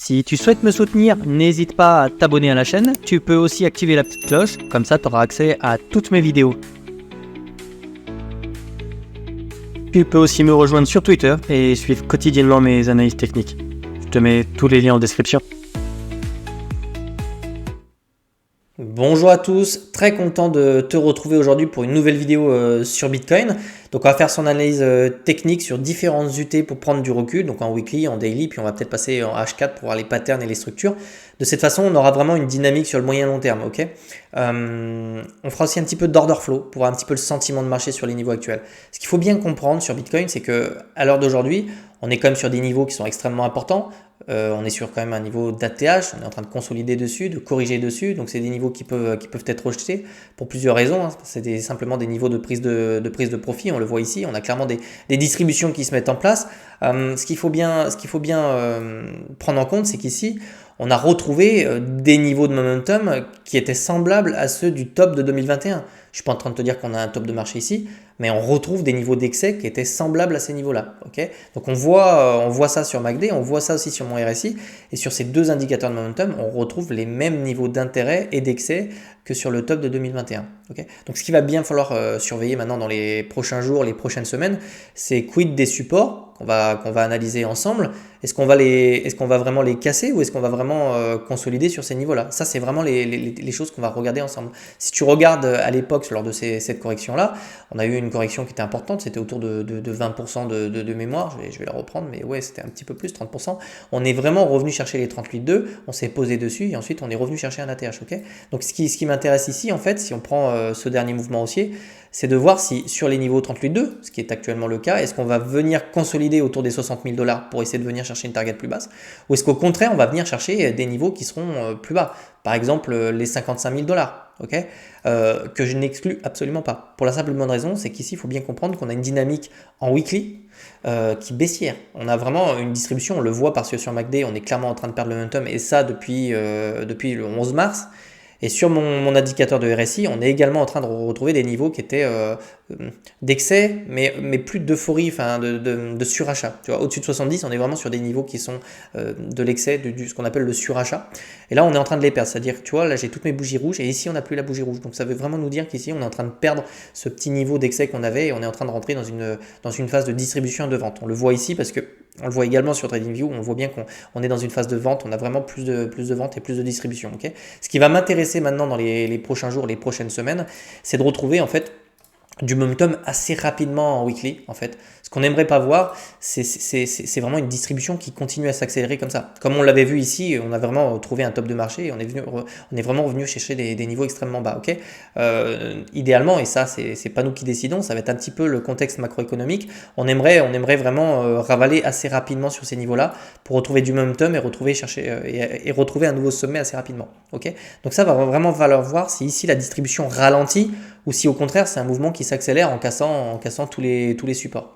Si tu souhaites me soutenir, n'hésite pas à t'abonner à la chaîne. Tu peux aussi activer la petite cloche, comme ça tu auras accès à toutes mes vidéos. Tu peux aussi me rejoindre sur Twitter et suivre quotidiennement mes analyses techniques. Je te mets tous les liens en description. Bonjour à tous, très content de te retrouver aujourd'hui pour une nouvelle vidéo sur Bitcoin. Donc on va faire son analyse technique sur différentes UT pour prendre du recul, donc en weekly, en daily, puis on va peut-être passer en H4 pour voir les patterns et les structures. De cette façon, on aura vraiment une dynamique sur le moyen long terme, ok. On fera aussi un petit peu d'order flow pour voir un petit peu le sentiment de marché sur les niveaux actuels. Ce qu'il faut bien comprendre sur Bitcoin, c'est que à l'heure d'aujourd'hui, on est quand même sur des niveaux qui sont extrêmement importants. On est sur quand même un niveau d'ATH, on est en train de consolider dessus, de corriger dessus, donc c'est des niveaux qui peuvent être rejetés pour plusieurs raisons, hein. C'est simplement des niveaux de prise de profit, on le voit ici, on a clairement des distributions qui se mettent en place. Ce qu'il faut bien prendre en compte, c'est qu'ici, on a retrouvé des niveaux de momentum qui étaient semblables à ceux du top de 2021. Je ne suis pas en train de te dire qu'on a un top de marché ici, mais on retrouve des niveaux d'excès qui étaient semblables à ces niveaux-là. Okay, donc on voit ça sur MACD, on voit ça aussi sur mon RSI, et sur ces deux indicateurs de momentum, on retrouve les mêmes niveaux d'intérêt et d'excès que sur le top de 2021. Okay, donc ce qu'il va bien falloir surveiller maintenant dans les prochains jours, les prochaines semaines, c'est quid des supports qu'on va analyser ensemble. Est-ce qu'on va vraiment les casser ou est-ce qu'on va vraiment consolider sur ces niveaux-là? Ça, c'est vraiment les choses qu'on va regarder ensemble. Si tu regardes à l'époque, lors de cette correction-là, on a eu une correction qui était importante, c'était autour de 20% de mémoire, je vais la reprendre, mais ouais, c'était un petit peu plus, 30%. On est vraiment revenu chercher les 38,2, on s'est posé dessus et ensuite on est revenu chercher un ATH. Okay, donc ce qui m'intéresse ici, en fait, si on prend ce dernier mouvement haussier, c'est de voir si sur les niveaux 38,2, ce qui est actuellement le cas, est-ce qu'on va venir consolider autour des 60 000 $ pour essayer de venir chercher une target plus basse, ou est-ce qu'au contraire on va venir chercher des niveaux qui seront plus bas, par exemple les 55 000 $, okay, que je n'exclus absolument pas. Pour la simple bonne raison, c'est qu'ici il faut bien comprendre qu'on a une dynamique en weekly qui est baissière. On a vraiment une distribution, on le voit parce que sur MACD on est clairement en train de perdre le momentum, et ça depuis le 11 mars. Et sur mon indicateur de RSI, on est également en train de retrouver des niveaux qui étaient d'excès, mais plus d'euphorie, enfin de surachat. Tu vois, au-dessus de 70, on est vraiment sur des niveaux qui sont de l'excès, ce qu'on appelle le surachat. Et là, on est en train de les perdre. C'est-à-dire, tu vois, là, j'ai toutes mes bougies rouges et ici, on n'a plus la bougie rouge. Donc, ça veut vraiment nous dire qu'ici, on est en train de perdre ce petit niveau d'excès qu'on avait et on est en train de rentrer dans une phase de distribution et de vente. On le voit ici parce que on le voit également sur TradingView, on voit bien qu'on est dans une phase de vente, on a vraiment plus de vente et plus de distribution. Okay, ce qui va m'intéresser maintenant dans les prochains jours, les prochaines semaines, c'est de retrouver en fait du momentum assez rapidement en weekly. En fait, ce qu'on n'aimerait pas voir, c'est vraiment une distribution qui continue à s'accélérer comme ça. Comme on l'avait vu ici, on a vraiment trouvé un top de marché et on est vraiment revenu chercher des niveaux extrêmement bas. Okay, idéalement, et ça c'est pas nous qui décidons, ça va être un petit peu le contexte macroéconomique. On aimerait vraiment ravaler assez rapidement sur ces niveaux-là pour retrouver du momentum et retrouver un nouveau sommet assez rapidement. Okay, donc ça va vraiment falloir voir si ici la distribution ralentit ou si au contraire c'est un mouvement qui s'accélère en cassant tous les supports.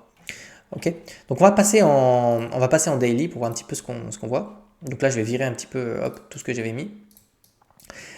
Okay, donc on va passer en daily pour voir un petit peu ce qu'on voit. Donc là je vais virer un petit peu tout ce que j'avais mis.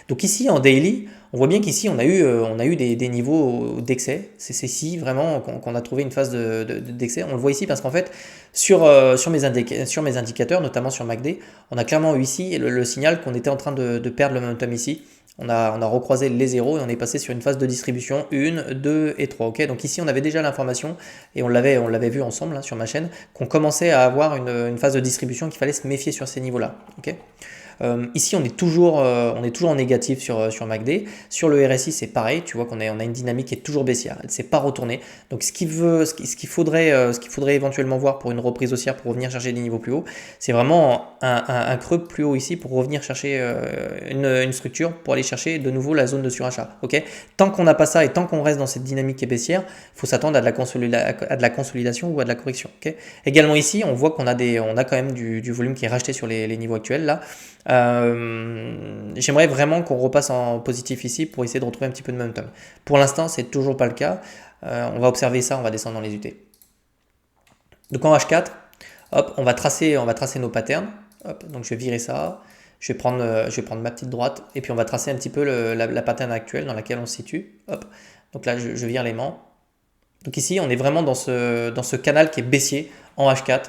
Donc ici en daily, on voit bien qu'ici on a eu des niveaux d'excès. C'est ici vraiment qu'on a trouvé une phase d'excès. On le voit ici parce qu'en fait sur mes indicateurs, notamment sur MACD, on a clairement eu ici le signal qu'on était en train de perdre le momentum ici. On a recroisé les zéros et on est passé sur une phase de distribution 1, 2 et 3. Okay, donc ici, on avait déjà l'information et on l'avait vu ensemble sur ma chaîne qu'on commençait à avoir une phase de distribution qu'il fallait se méfier sur ces niveaux-là. Okay, ici, on est toujours en négatif sur MACD. Sur le RSI, c'est pareil. Tu vois qu'on a une dynamique qui est toujours baissière. Elle ne s'est pas retournée. Donc, ce qu'il faudrait éventuellement voir pour une reprise haussière, pour revenir chercher des niveaux plus hauts, c'est vraiment un creux plus haut ici pour revenir chercher une structure pour aller chercher de nouveau la zone de surachat. Okay, tant qu'on n'a pas ça et tant qu'on reste dans cette dynamique qui est baissière, il faut s'attendre à de la consolidation ou à de la correction. Okay, également ici, on voit qu'on a quand même du volume qui est racheté sur les niveaux actuels là. J'aimerais vraiment qu'on repasse en positif ici pour essayer de retrouver un petit peu de momentum. Pour l'instant, c'est toujours pas le cas. On va observer ça, on va descendre dans les UT. Donc en H4, hop, on va tracer nos patterns. Hop, donc je vais virer ça. Je vais prendre ma petite droite et puis on va tracer un petit peu la pattern actuelle dans laquelle on se situe. Hop. Donc là, je vire l'aimant. Donc ici, on est vraiment dans ce canal qui est baissier en H4.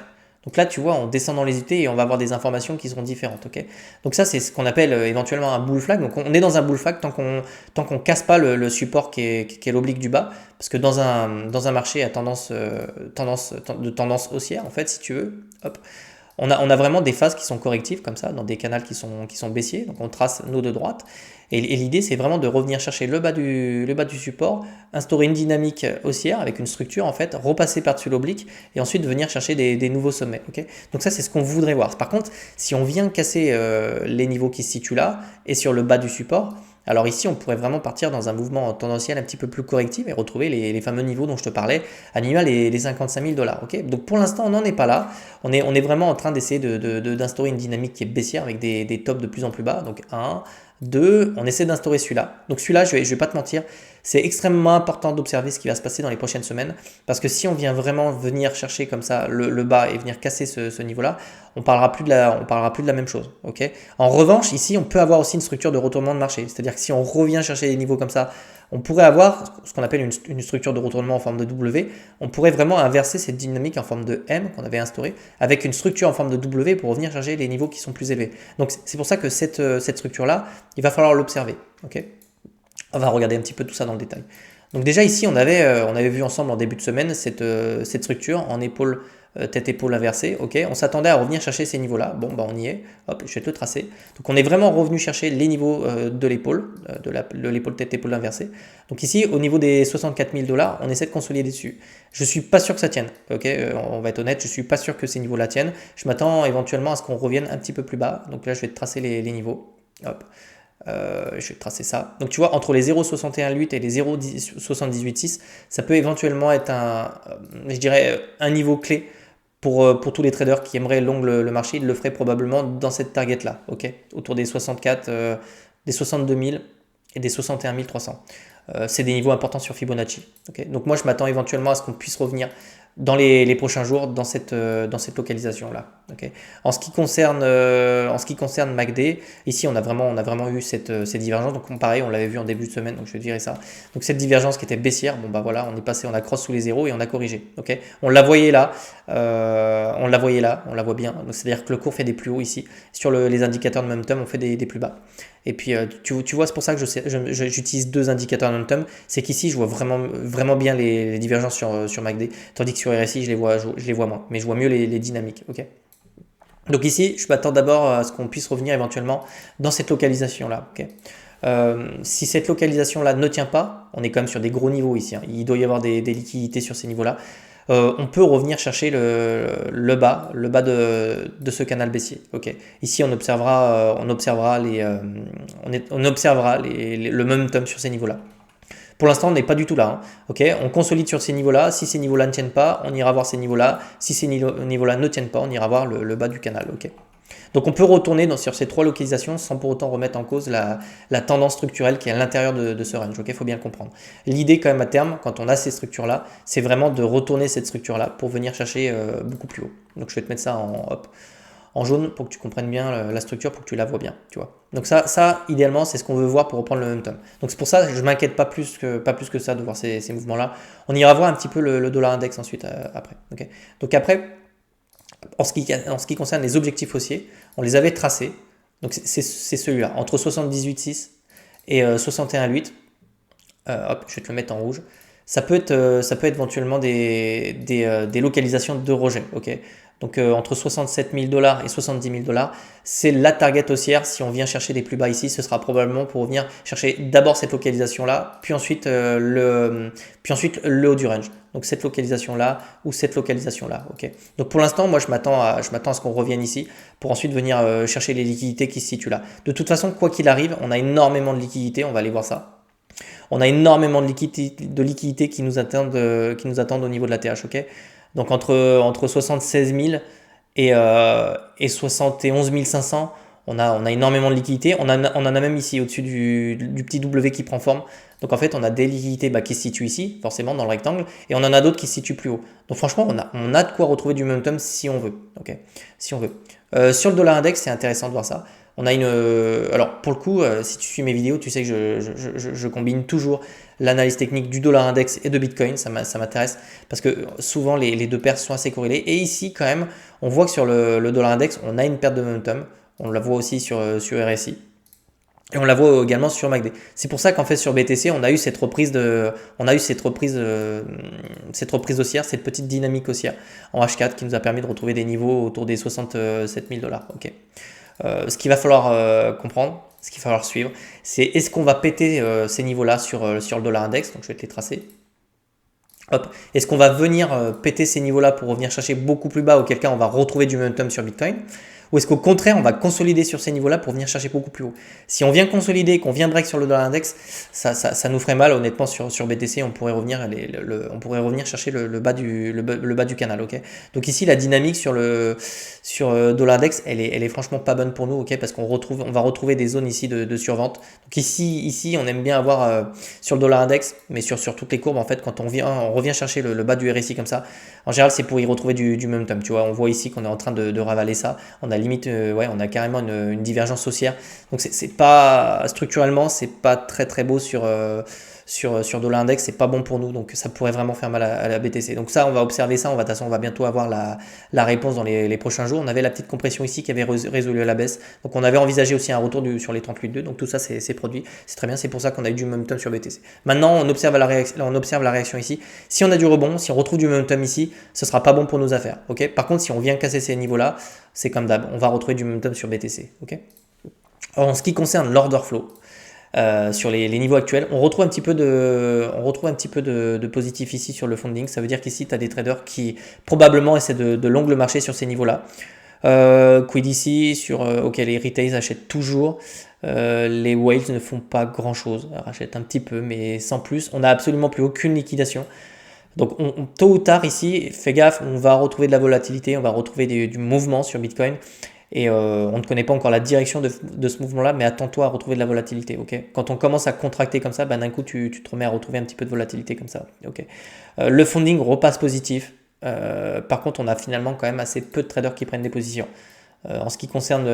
Donc là, tu vois, on descend dans les unités et on va avoir des informations qui seront différentes. Ok, donc ça, c'est ce qu'on appelle éventuellement un bull flag. Donc on est dans un bull flag tant qu'on casse pas le support qui est l'oblique du bas. Parce que dans un marché à tendance haussière, en fait, si tu veux, hop, on a vraiment des phases qui sont correctives comme ça, dans des canaux qui sont baissiers. Donc on trace nos de droite. Et l'idée, c'est vraiment de revenir chercher le bas du support, instaurer une dynamique haussière avec une structure, en fait, repasser par-dessus l'oblique et ensuite venir chercher des nouveaux sommets. Okay, donc ça, c'est ce qu'on voudrait voir. Par contre, si on vient casser les niveaux qui se situent là et sur le bas du support, alors ici, on pourrait vraiment partir dans un mouvement tendanciel un petit peu plus correctif et retrouver les fameux niveaux dont je te parlais, à minima les 55 000 $. Okay, donc pour l'instant, on n'en est pas là. On est vraiment en train d'essayer d'instaurer une dynamique qui est baissière avec des tops de plus en plus bas. Donc 1, 2, on essaie d'instaurer celui-là. Donc celui-là, je vais pas te mentir, c'est extrêmement important d'observer ce qui va se passer dans les prochaines semaines. Parce que si on vient vraiment venir chercher comme ça le bas et venir casser ce niveau-là, on parlera plus de la même chose. Okay, en revanche, ici, on peut avoir aussi une structure de retournement de marché. C'est-à-dire que si on revient chercher des niveaux comme ça, on pourrait avoir ce qu'on appelle une structure de retournement en forme de W. On pourrait vraiment inverser cette dynamique en forme de M qu'on avait instaurée avec une structure en forme de W pour revenir chercher les niveaux qui sont plus élevés. Donc c'est pour ça que cette structure-là, il va falloir l'observer. Okay, on va regarder un petit peu tout ça dans le détail. Donc déjà ici, on avait vu ensemble en début de semaine cette structure en épaule, tête-épaule inversée. Ok, on s'attendait à revenir chercher ces niveaux-là. Bon, bah on y est. Hop, je vais te le tracer. Donc on est vraiment revenu chercher les niveaux de l'épaule, de l'épaule tête-épaule inversée. Donc ici, au niveau des 64 000 $, on essaie de consolider dessus. Je suis pas sûr que ça tienne. Ok, on va être honnête, je suis pas sûr que ces niveaux-là tiennent. Je m'attends éventuellement à ce qu'on revienne un petit peu plus bas. Donc là, je vais te tracer les niveaux. Hop. Je vais tracer ça. Donc tu vois, entre les 0,61,8 et les 0,78,6, ça peut éventuellement être je dirais, un niveau clé pour tous les traders qui aimeraient long le marché. Ils le feraient probablement dans cette target là, ok, autour des 64, des 62 000 et des 61 300. C'est des niveaux importants sur Fibonacci. Okay, donc moi, je m'attends éventuellement à ce qu'on puisse revenir dans les prochains jours dans cette localisation là. Okay. En ce qui concerne MACD, ici on a vraiment eu cette divergence. Donc pareil, on l'avait vu en début de semaine, donc je vais virer ça. Donc cette divergence qui était baissière, bon bah voilà, on a cross sous les zéros et on a corrigé. Okay, on la voyait là, on la voit bien. C'est-à-dire que le cours fait des plus hauts ici. Sur les indicateurs de momentum, on fait des plus bas. Et puis tu vois, c'est pour ça que j'utilise deux indicateurs de momentum. C'est qu'ici, je vois vraiment bien les divergences sur MACD, tandis que sur RSI, je les vois moins. Mais je vois mieux les dynamiques. Okay, donc ici, je m'attends d'abord à ce qu'on puisse revenir éventuellement dans cette localisation-là. Okay, si cette localisation-là ne tient pas, on est quand même sur des gros niveaux ici. Hein. Il doit y avoir des liquidités sur ces niveaux-là. On peut revenir chercher le bas de ce canal baissier. Okay. Ici, on observera le momentum sur ces niveaux-là. Pour l'instant, on n'est pas du tout là. Hein. Okay, on consolide sur ces niveaux-là. Si ces niveaux-là ne tiennent pas, on ira voir ces niveaux-là. Si ces niveaux-là ne tiennent pas, on ira voir le bas du canal. Okay. Donc on peut retourner sur ces trois localisations sans pour autant remettre en cause la tendance structurelle qui est à l'intérieur de ce range. Il faut bien le comprendre. L'idée quand même à terme, quand on a ces structures-là, c'est vraiment de retourner cette structure-là pour venir chercher beaucoup plus haut. Donc je vais te mettre ça en jaune pour que tu comprennes bien la structure, pour que tu la vois bien. Tu vois. Donc ça idéalement, c'est ce qu'on veut voir pour reprendre le momentum. Donc c'est pour ça que je ne m'inquiète pas plus que ça de voir ces mouvements-là. On ira voir un petit peu le dollar index ensuite après. Okay. Donc après, en ce qui concerne les objectifs haussiers, on les avait tracés. Donc c'est celui-là, entre 78,6 et 61,8. Hop, je vais te le mettre en rouge. Ça peut être éventuellement des localisations de rejet. Okay, donc entre 67 000 $ et 70 000 $, c'est la target haussière. Si on vient chercher des plus bas ici, ce sera probablement pour venir chercher d'abord cette localisation-là, puis ensuite le haut du range. Donc cette localisation-là ou cette localisation-là. Okay. Donc pour l'instant, moi je m'attends à ce qu'on revienne ici pour ensuite venir chercher les liquidités qui se situent là. De toute façon, quoi qu'il arrive, on a énormément de liquidités. On va aller voir ça. On a énormément de liquidités qui nous attendent au niveau de la TH. Okay, donc entre 76 000 et 71 500, on a énormément de liquidités. On en a même ici au-dessus du petit W qui prend forme. Donc en fait, on a des liquidités qui se situent ici, forcément dans le rectangle, et on en a d'autres qui se situent plus haut. Donc franchement, on a de quoi retrouver du momentum si on veut. Okay, si on veut. Sur le dollar index, c'est intéressant de voir ça. On a alors pour le coup, si tu suis mes vidéos, tu sais que je combine toujours l'analyse technique du dollar index et de Bitcoin, ça m'intéresse parce que souvent les deux paires sont assez corrélées. Et ici, quand même, on voit que sur le dollar index, on a une perte de momentum. On la voit aussi sur RSI. Et on la voit également sur MACD. C'est pour ça qu'en fait sur BTC, on a eu cette reprise haussière, cette petite dynamique haussière en H4 qui nous a permis de retrouver des niveaux autour des 67 000 $. Ok. Ce qu'il va falloir comprendre, ce qu'il va falloir suivre, c'est est-ce qu'on va péter ces niveaux-là sur le dollar index. Donc je vais te les tracer. Hop. Est-ce qu'on va venir péter ces niveaux-là pour revenir chercher beaucoup plus bas, auquel cas on va retrouver du momentum sur Bitcoin? Ou est-ce qu'au contraire, on va consolider sur ces niveaux-là pour venir chercher beaucoup plus haut? Si on vient consolider, qu'on vient break sur le dollar index, ça nous ferait mal. Honnêtement, sur BTC, on pourrait revenir chercher le bas du canal. Okay, donc ici, la dynamique sur dollar index, elle est franchement pas bonne pour nous, okay, parce on va retrouver des zones ici de survente. Donc ici, on aime bien avoir sur le dollar index, mais sur toutes les courbes, en fait, quand on revient chercher le bas du RSI comme ça, en général, c'est pour y retrouver du momentum. Tu vois, on voit ici qu'on est en train de ravaler ça. On a limite, on a carrément une divergence haussière. Donc c'est pas structurellement, c'est pas très beau sur dollar index, c'est pas bon pour nous. Donc ça pourrait vraiment faire mal à la BTC. Donc ça, on va observer ça. De toute façon, on va bientôt avoir la réponse dans les prochains jours. On avait la petite compression ici qui avait résolu à la baisse. Donc on avait envisagé aussi un retour sur les 38,2. Donc tout ça, c'est produit. C'est très bien. C'est pour ça qu'on a eu du momentum sur BTC. Maintenant, on observe la réaction ici. Si on a du rebond, si on retrouve du momentum ici, ce sera pas bon pour nos affaires. Ok. Par contre, si on vient casser ces niveaux-là, c'est comme d'hab, on va retrouver du momentum sur BTC. Okay. Alors, en ce qui concerne l'order flow, sur les niveaux actuels, on retrouve un petit peu de positif ici sur le funding. Ça veut dire qu'ici, tu as des traders qui probablement essaient de long le marché sur ces niveaux-là. Quid ici, les retails achètent toujours. Les whales ne font pas grand-chose, rachètent un petit peu, mais sans plus. On n'a absolument plus aucune liquidation. Donc tôt ou tard ici, fais gaffe, on va retrouver de la volatilité, on va retrouver du mouvement sur Bitcoin et on ne connaît pas encore la direction de ce mouvement-là, mais attends-toi à retrouver de la volatilité. Okay, quand on commence à contracter comme ça, d'un coup tu te remets à retrouver un petit peu de volatilité comme ça. Okay. Le funding repasse positif. Par contre, on a finalement quand même assez peu de traders qui prennent des positions. En ce qui concerne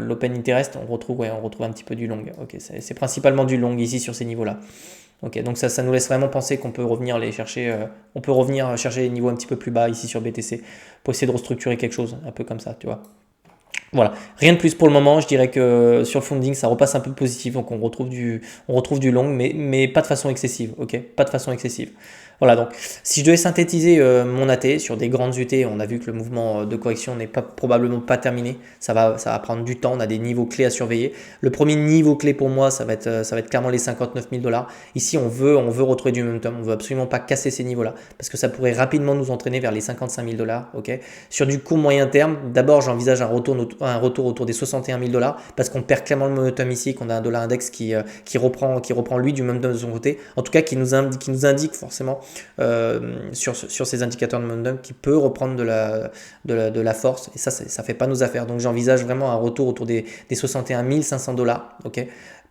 l'open interest, on retrouve un petit peu du long. Okay, c'est principalement du long ici sur ces niveaux-là. Ok, donc ça nous laisse vraiment penser qu'on peut revenir chercher les niveaux un petit peu plus bas ici sur BTC pour essayer de restructurer quelque chose, un peu comme ça, tu vois. Voilà, rien de plus pour le moment. Je dirais que sur le funding, ça repasse un peu positif, donc on retrouve du long, mais pas de façon excessive. Ok, pas de façon excessive. Voilà, donc si je devais synthétiser mon AT sur des grandes UT, on a vu que le mouvement de correction n'est probablement pas terminé. Ça va prendre du temps. On a des niveaux clés à surveiller. Le premier niveau clé pour moi, ça va être clairement les 59 000 $. Ici, on veut retrouver du momentum. On veut absolument pas casser ces niveaux-là parce que ça pourrait rapidement nous entraîner vers les 55 000 $. Ok. Sur du court moyen terme, d'abord, j'envisage un retour autour des 61 000 $ parce qu'on perd clairement le momentum ici, qu'on a un dollar index qui reprend lui du momentum de son côté. En tout cas, qui nous indique forcément sur ces indicateurs de momentum qui peut reprendre de la force, et ça fait pas nos affaires. Donc j'envisage vraiment un retour autour des 61 500 $, ok,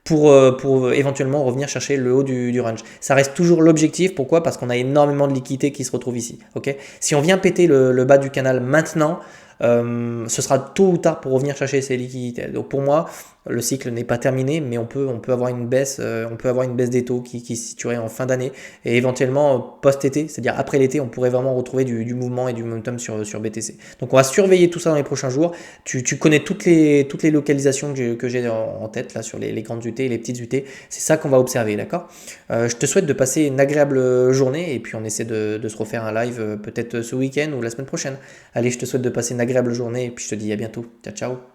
pour éventuellement revenir chercher le haut du range. Ça reste toujours l'objectif. Pourquoi? Parce qu'on a énormément de liquidités qui se retrouvent ici. Ok, si on vient péter le bas du canal maintenant, ce sera tôt ou tard pour revenir chercher ces liquidités. Donc pour moi, le cycle n'est pas terminé, mais on peut avoir une baisse, des taux qui se situerait en fin d'année et éventuellement post-été, c'est-à-dire après l'été, on pourrait vraiment retrouver du mouvement et du momentum sur BTC. Donc on va surveiller tout ça dans les prochains jours. Tu connais toutes les localisations que j'ai en tête là sur les grandes UT et les petites UT. C'est ça qu'on va observer, d'accord? Je te souhaite de passer une agréable journée et puis on essaie de se refaire un live peut-être ce week-end ou la semaine prochaine. Allez, je te souhaite de passer une agréable journée et puis je te dis à bientôt. Ciao, ciao.